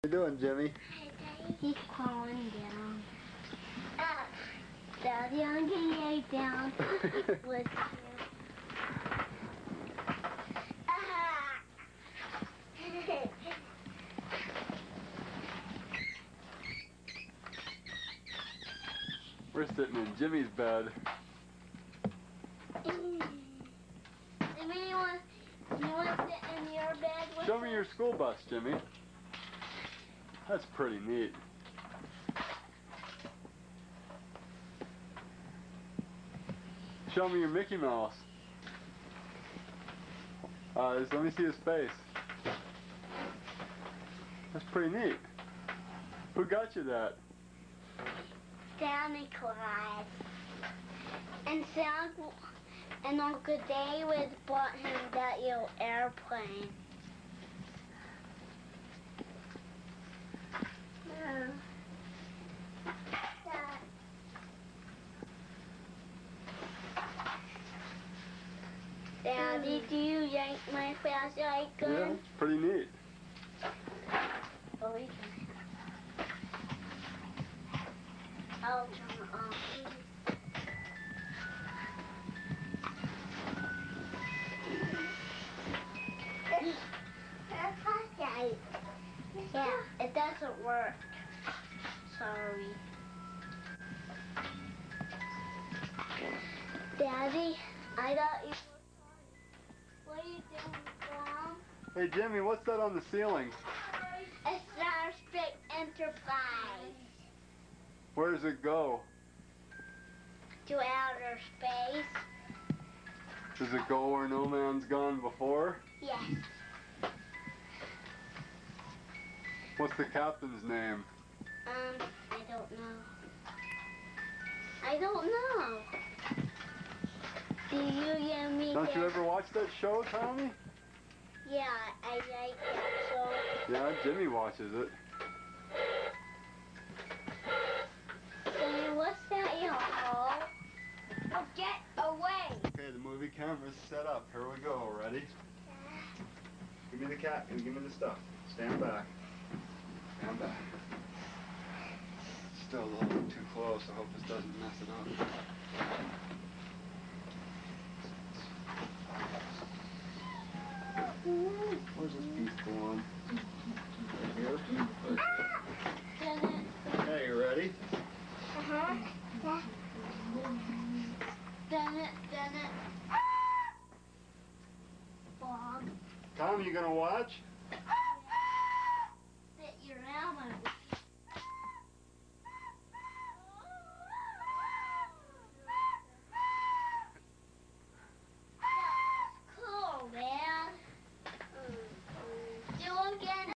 What are you doing, Jimmy? He's calling down. Daddy, I'm gonna lay down with you. We're sitting in Jimmy's bed. Jimmy, you want to sit in your bed with Show me your school bus, Jimmy. That's pretty neat. Show me your Mickey Mouse. Let me see his face. That's pretty neat. Who got you that? Santa Claus. And Uncle David bought him that little airplane. Daddy, do you yank my flashlight gun? Yeah, it's pretty neat. Oh, we can. I'll turn it off. Yeah, it doesn't work. Sorry. Daddy, I got you. What are you doing, Mom? Hey, Jimmy, what's that on the ceiling? A Starship Enterprise. Where does it go? To outer space. Does it go where no man's gone before? Yes. What's the captain's name? I don't know. I don't know. Do you give me Don't you ever watch that show, Tommy? Yeah, I like that show. Yeah, Jimmy watches it. So what's that in a hole? Oh, get away! Okay, the movie camera's set up. Here we go. Ready? Give me the cat and give me the stuff. Stand back. Stand back. Still a little bit too close. I hope this doesn't mess it up. Where's this piece going? Right here? Okay, you ready? Uh-huh. Done it. Bob. Tom, you gonna watch?